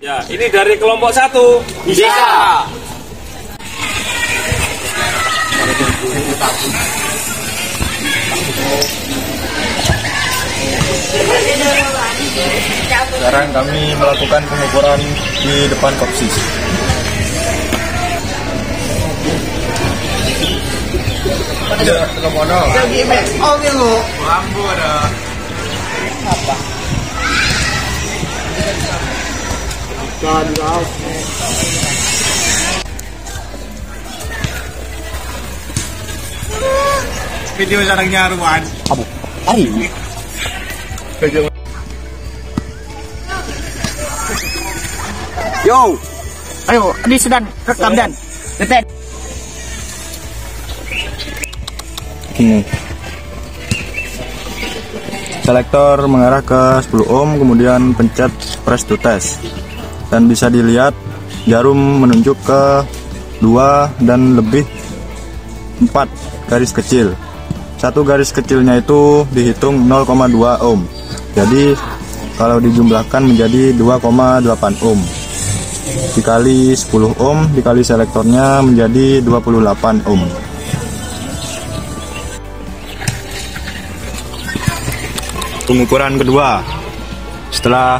Ya, ini dari kelompok 1. Bisa. Sekarang kami melakukan pengukuran di depan kopsis. Video sarangnya Ruan. Ari. Yo, ayo, ini sedang rekam dan detek. Selektor mengarah ke 10 ohm, kemudian pencet press to test. Dan bisa dilihat jarum menunjuk ke 2 dan lebih 4 garis kecil. Satu garis kecilnya itu dihitung 0,2 ohm. Jadi kalau dijumlahkan menjadi 2,8 ohm. Dikali 10 ohm dikali selektornya menjadi 28 ohm. Pengukuran kedua, setelah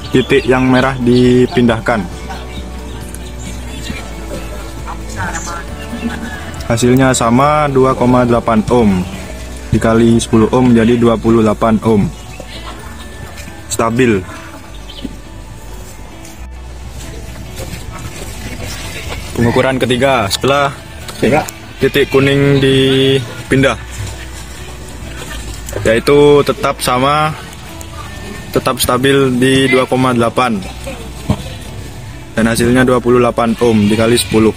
titik yang merah dipindahkan, hasilnya sama 2,8 ohm dikali 10 ohm menjadi 28 ohm. Stabil. Pengukuran ketiga, setelah titik kuning dipindah, yaitu tetap sama, tetap stabil di 2,8 dan hasilnya 28 ohm dikali 10.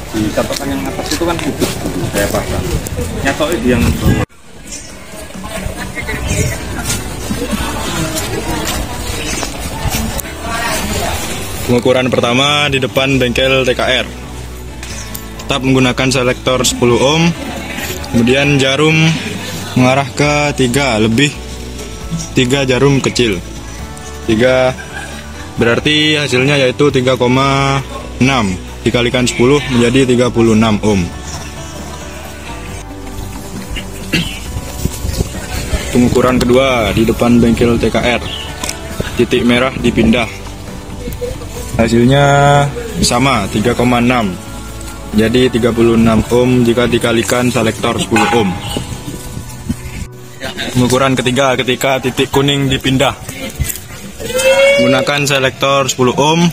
Di catokan yang atas itu kan putih, saya pasang. Nyatok itu yang Pengukuran pertama di depan bengkel TKR. Tetap menggunakan selektor 10 ohm, kemudian jarum mengarah ke 3 jarum kecil. 3 berarti hasilnya yaitu 3,6 dikalikan 10 menjadi 36 ohm. Pengukuran kedua di depan bengkel TKR. Titik merah dipindah. Hasilnya sama 3,6 jadi 36 ohm jika dikalikan selektor 10 ohm. Pengukuran ketiga ketika titik kuning dipindah, menggunakan selektor 10 ohm,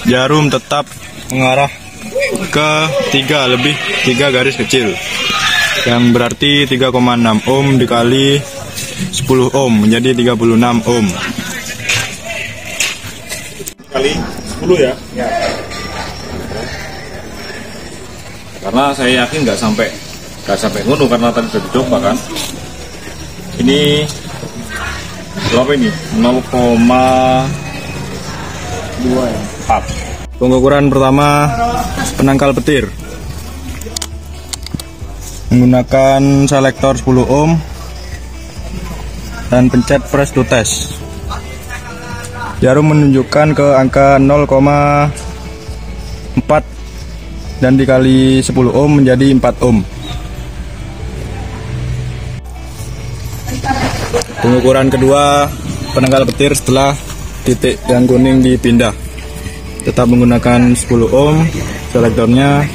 jarum tetap mengarah ke 3 garis kecil, yang berarti 3,6 ohm dikali 10 ohm menjadi 36 ohm. kali 10 ya? Ya. Karena saya yakin nggak sampai ngono karena tadi sudah dicoba kan. Ini berapa ini? 0,2 ya. Pengukuran pertama penangkal petir. Menggunakan selektor 10 ohm dan pencet press to test. Jarum menunjukkan ke angka 0,4 dan dikali 10 ohm menjadi 4 ohm. Pengukuran kedua penangkal petir setelah titik yang kuning dipindah. Tetap menggunakan 10 ohm selektornya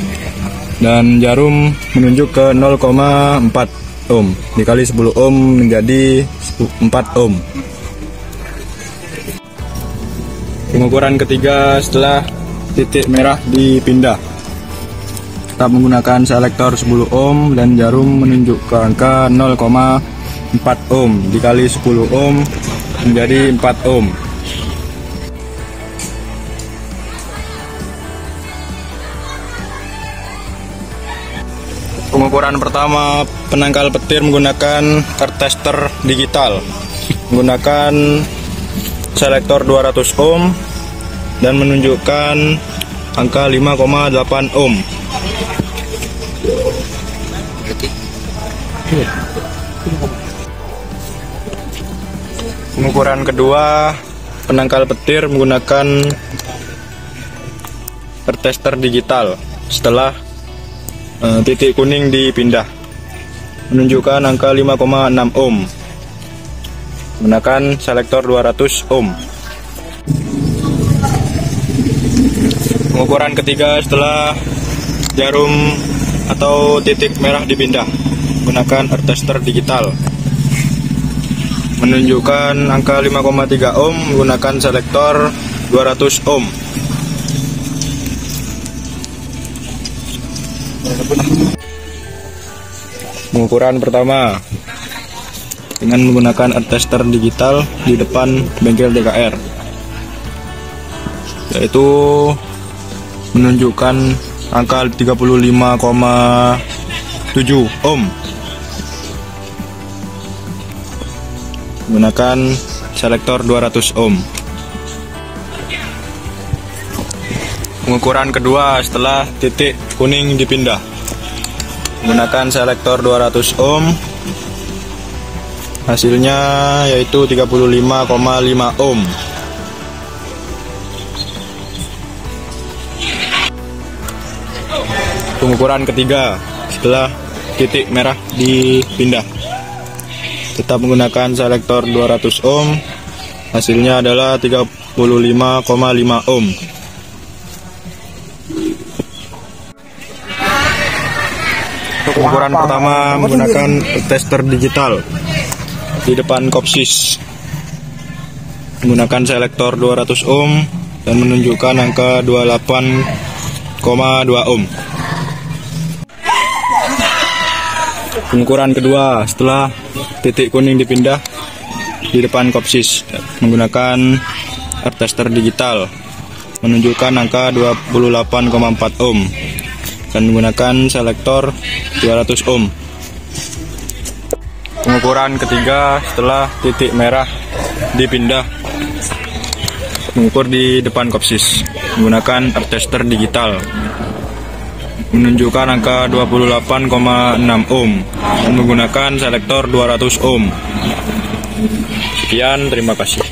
dan jarum menunjuk ke 0,4 ohm dikali 10 ohm menjadi 4 ohm. Pengukuran ketiga setelah titik merah dipindah. Tetap menggunakan selektor 10 ohm dan jarum menunjuk ke angka 0,4 ohm dikali 10 ohm menjadi 4 ohm. Pengukuran pertama penangkal petir menggunakan card tester digital. Menggunakan selektor 200 ohm dan menunjukkan angka 5,8 ohm. Pengukuran kedua, penangkal petir menggunakan tester digital setelah titik kuning dipindah, menunjukkan angka 5,6 ohm menggunakan selektor 200 ohm. Pengukuran ketiga setelah jarum atau titik merah dipindah menggunakan tester digital, menunjukkan angka 5,3 ohm menggunakan selektor 200 ohm. Pengukuran pertama dengan menggunakan tester digital di depan bengkel DKR, yaitu menunjukkan angka 35,7 ohm menggunakan selektor 200 ohm. Pengukuran kedua setelah titik kuning dipindah menggunakan selektor 200 ohm, hasilnya yaitu 35,5 ohm. Pengukuran ketiga setelah titik merah dipindah, tetap menggunakan selektor 200 ohm, hasilnya adalah 35,5 ohm. Pengukuran pertama menggunakan tester digital di depan kopsis menggunakan selektor 200 ohm dan menunjukkan angka 28,2 ohm. Pengukuran kedua setelah titik kuning dipindah di depan kopsis menggunakan tester digital, menunjukkan angka 28,4 ohm dan menggunakan selektor 200 ohm. Pengukuran ketiga setelah titik merah dipindah mengukur di depan kopsis menggunakan tester digital, menunjukkan angka 28,6 ohm dan menggunakan selektor 200 ohm. Sekian, terima kasih.